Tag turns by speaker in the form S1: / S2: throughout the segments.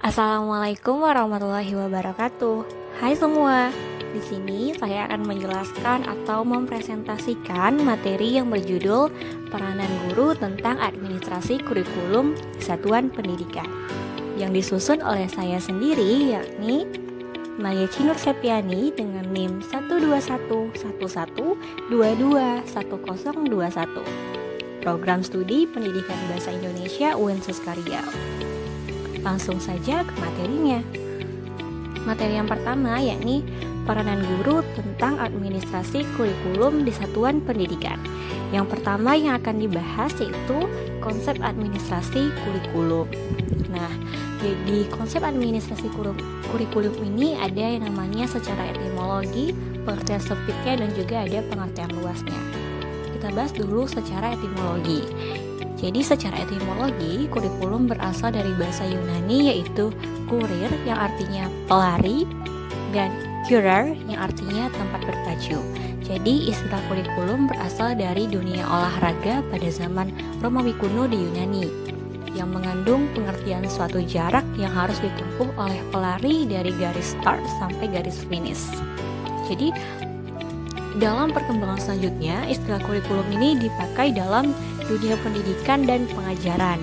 S1: Assalamualaikum warahmatullahi wabarakatuh. Hai semua. Di sini saya akan menjelaskan atau mempresentasikan materi yang berjudul Peranan Guru tentang Administrasi Kurikulum Satuan Pendidikan yang disusun oleh saya sendiri, yakni Maya Cinur Sepiani dengan NIM 12111221021. Program Studi Pendidikan Bahasa Indonesia UIN Suskaria. Langsung saja ke materinya. Materi yang pertama yakni peranan guru tentang administrasi kurikulum di satuan pendidikan. Yang pertama yang akan dibahas yaitu konsep administrasi kurikulum. Nah, di konsep administrasi kurikulum ini ada yang namanya secara etimologi, pengertian sempitnya dan juga ada pengertian luasnya. Kita bahas dulu secara etimologi. Jadi secara etimologi, kurikulum berasal dari bahasa Yunani yaitu kurir yang artinya pelari dan curer yang artinya tempat berpacu. Jadi istilah kurikulum berasal dari dunia olahraga pada zaman Romawi kuno di Yunani yang mengandung pengertian suatu jarak yang harus ditempuh oleh pelari dari garis start sampai garis finish. Jadi dalam perkembangan selanjutnya, istilah kurikulum ini dipakai dalam dunia pendidikan dan pengajaran.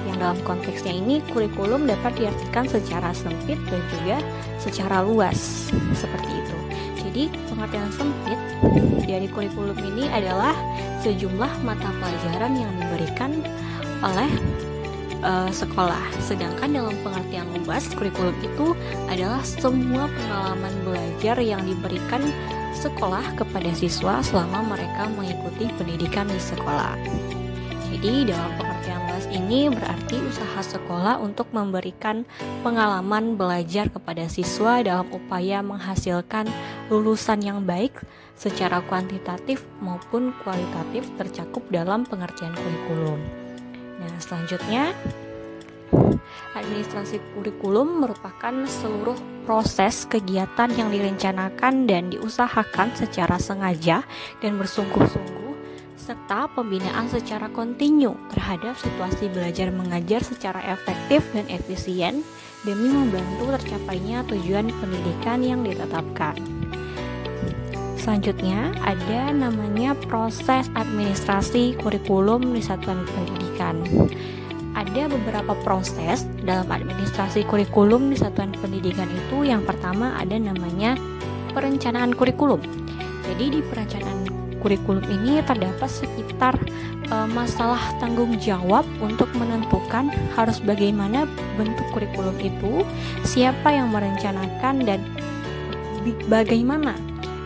S1: Yang dalam konteksnya ini, kurikulum dapat diartikan secara sempit dan juga secara luas, seperti itu. Jadi, pengertian sempit dari kurikulum ini adalah sejumlah mata pelajaran yang diberikan oleh sekolah. Sedangkan dalam pengertian luas, kurikulum itu adalah semua pengalaman belajar yang diberikan sekolah kepada siswa selama mereka mengikuti pendidikan di sekolah. Jadi dalam pengertian luas ini berarti usaha sekolah untuk memberikan pengalaman belajar kepada siswa dalam upaya menghasilkan lulusan yang baik secara kuantitatif maupun kualitatif tercakup dalam pengertian kurikulum. Nah, selanjutnya administrasi kurikulum merupakan seluruh proses kegiatan yang direncanakan dan diusahakan secara sengaja dan bersungguh-sungguh serta pembinaan secara kontinu terhadap situasi belajar mengajar secara efektif dan efisien demi membantu tercapainya tujuan pendidikan yang ditetapkan. Selanjutnya ada namanya proses administrasi kurikulum di satuan pendidikan. Ada beberapa proses dalam administrasi kurikulum di satuan pendidikan itu. Yang pertama ada namanya perencanaan kurikulum. Jadi di perencanaan kurikulum ini terdapat sekitar masalah tanggung jawab untuk menentukan harus bagaimana bentuk kurikulum itu, siapa yang merencanakan dan bagaimana.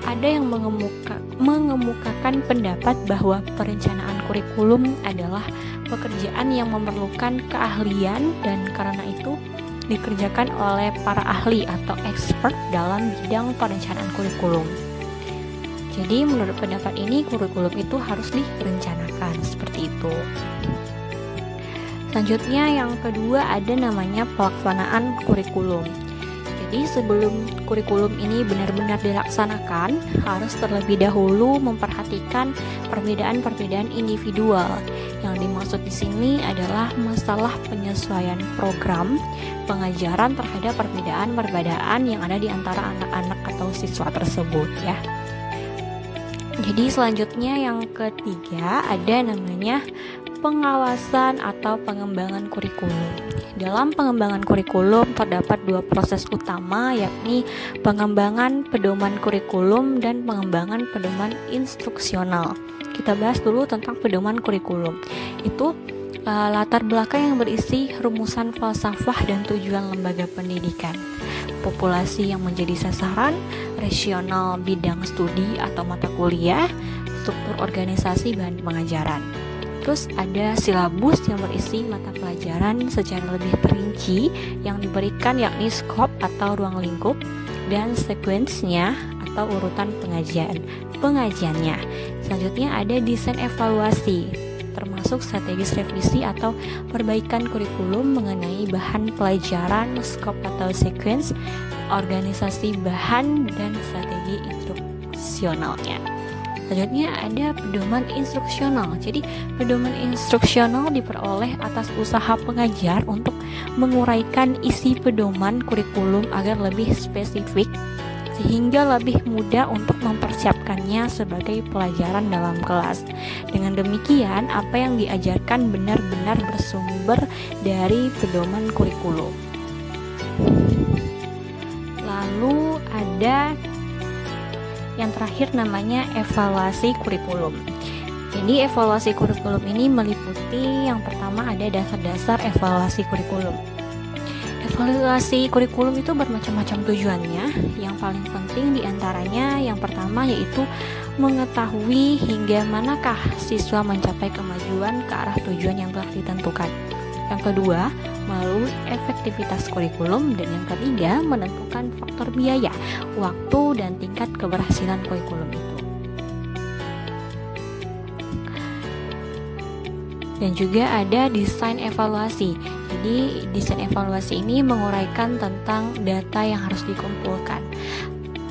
S1: Ada yang mengemukakan pendapat bahwa perencanaan kurikulum adalah pekerjaan yang memerlukan keahlian dan karena itu dikerjakan oleh para ahli atau expert dalam bidang perencanaan kurikulum. Jadi menurut pendapat ini kurikulum itu harus direncanakan seperti itu. Selanjutnya yang kedua ada namanya pelaksanaan kurikulum. Jadi sebelum kurikulum ini benar-benar dilaksanakan, harus terlebih dahulu memperhatikan perbedaan-perbedaan individual. Yang dimaksud di sini adalah masalah penyesuaian program pengajaran terhadap perbedaan-perbedaan yang ada di antara anak-anak atau siswa tersebut ya. Jadi selanjutnya yang ketiga ada namanya pengawasan atau pengembangan kurikulum. Dalam pengembangan kurikulum terdapat dua proses utama yakni pengembangan pedoman kurikulum dan pengembangan pedoman instruksional. Kita bahas dulu tentang pedoman kurikulum. Itu latar belakang yang berisi rumusan falsafah dan tujuan lembaga pendidikan, populasi yang menjadi sasaran, rasional bidang studi atau mata kuliah, struktur organisasi bahan pengajaran. Terus ada silabus yang berisi mata pelajaran secara lebih perinci yang diberikan yakni skop atau ruang lingkup dan sekuensnya atau urutan pengajiannya. Selanjutnya ada desain evaluasi termasuk strategis revisi atau perbaikan kurikulum mengenai bahan pelajaran, skop atau sekuens, organisasi bahan dan strategi instruksionalnya. Selanjutnya ada pedoman instruksional. Jadi pedoman instruksional diperoleh atas usaha pengajar untuk menguraikan isi pedoman kurikulum agar lebih spesifik sehingga lebih mudah untuk mempersiapkannya sebagai pelajaran dalam kelas. Dengan demikian, apa yang diajarkan benar-benar bersumber dari pedoman kurikulum. Lalu ada yang terakhir namanya evaluasi kurikulum. Jadi evaluasi kurikulum ini meliputi yang pertama ada dasar-dasar evaluasi kurikulum. Evaluasi kurikulum itu bermacam-macam tujuannya. Yang paling penting diantaranya yang pertama yaitu mengetahui hingga manakah siswa mencapai kemajuan ke arah tujuan yang telah ditentukan. Yang kedua, melalui efektivitas kurikulum. Dan yang ketiga, menentukan faktor biaya, waktu, dan tingkat keberhasilan kurikulum itu. Dan juga ada desain evaluasi. Jadi desain evaluasi ini menguraikan tentang data yang harus dikumpulkan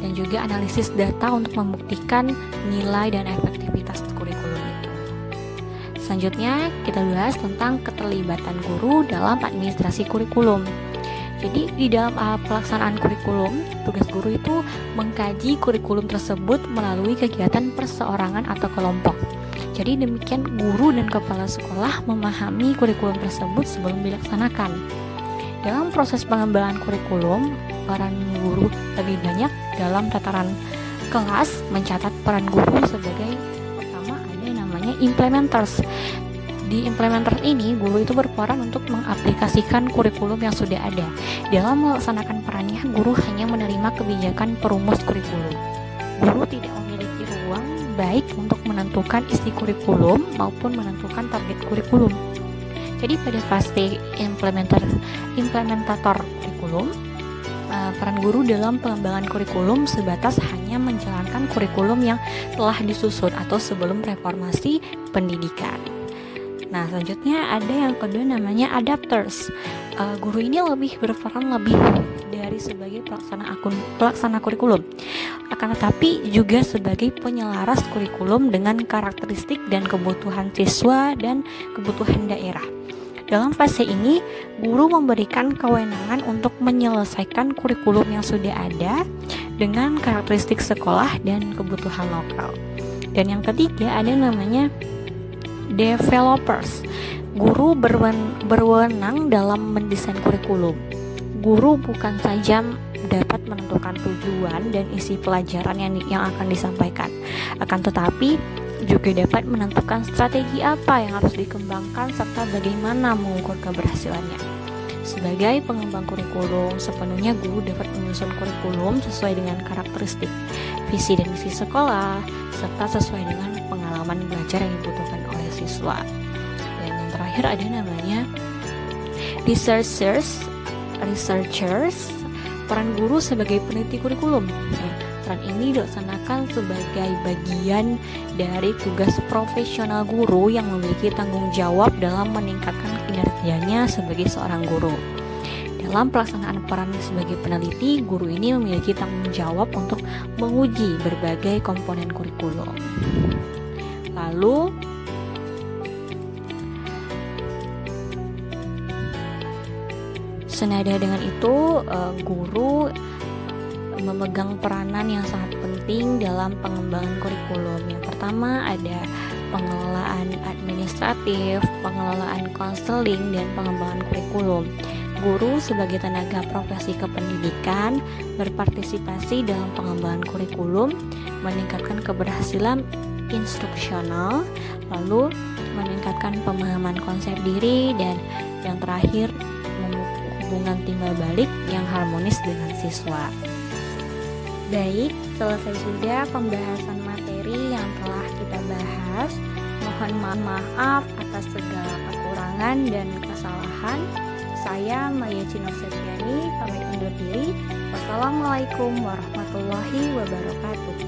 S1: dan juga analisis data untuk membuktikan nilai dan efektivitas kurikulum itu. Selanjutnya kita bahas tentang keterlibatan guru dalam administrasi kurikulum. Jadi di dalam pelaksanaan kurikulum, tugas guru itu mengkaji kurikulum tersebut melalui kegiatan perseorangan atau kelompok. Jadi demikian guru dan kepala sekolah memahami kurikulum tersebut sebelum dilaksanakan. Dalam proses pengembangan kurikulum, peran guru lebih banyak dalam tataran kelas mencatat peran guru sebagai pertama ada yang namanya implementers. Di implementers ini, guru itu berperan untuk mengaplikasikan kurikulum yang sudah ada. Dalam melaksanakan perannya, guru hanya menerima kebijakan perumus kurikulum. Guru tidak memiliki ruang baik untuk menentukan isi kurikulum maupun menentukan target kurikulum. Jadi pada fase implementator kurikulum, peran guru dalam pengembangan kurikulum sebatas hanya menjalankan kurikulum yang telah disusun atau sebelum reformasi pendidikan. Nah, selanjutnya ada yang kedua namanya adapters. Guru ini berperan lebih dari sebagai pelaksana kurikulum, akan tetapi juga sebagai penyelaras kurikulum dengan karakteristik dan kebutuhan siswa dan kebutuhan daerah. Dalam fase ini, guru memberikan kewenangan untuk menyelesaikan kurikulum yang sudah ada dengan karakteristik sekolah dan kebutuhan lokal. Dan yang ketiga ada namanya developers. Guru berwenang dalam mendesain kurikulum. Guru bukan saja dapat menentukan tujuan dan isi pelajaran yang akan disampaikan, akan tetapi juga dapat menentukan strategi apa yang harus dikembangkan serta bagaimana mengukur keberhasilannya. Sebagai pengembang kurikulum, sepenuhnya guru dapat menyusun kurikulum sesuai dengan karakteristik, visi dan misi sekolah, serta sesuai dengan pengalaman belajar yang dibutuhkan oleh siswa. Dan yang terakhir ada namanya researchers. Peran guru sebagai peneliti kurikulum. Peran ini dilaksanakan sebagai bagian dari tugas profesional guru yang memiliki tanggung jawab dalam meningkatkan kinerjanya sebagai seorang guru. Dalam pelaksanaan peran sebagai peneliti, guru ini memiliki tanggung jawab untuk menguji berbagai komponen kurikulum. Lalu senada dengan itu, guru memegang peranan yang sangat penting dalam pengembangan kurikulum. Yang pertama ada pengelolaan administratif, pengelolaan konseling, dan pengembangan kurikulum. Guru sebagai tenaga profesi kependidikan berpartisipasi dalam pengembangan kurikulum, meningkatkan keberhasilan instruksional, lalu meningkatkan pemahaman konsep diri, dan yang terakhir hubungan timbal balik yang harmonis dengan siswa. Baik, selesai sudah pembahasan materi yang telah kita bahas. Mohon maaf atas segala kekurangan dan kesalahan. Saya Maya Cino Septiani pamit undur diri. Wassalamualaikum warahmatullahi wabarakatuh.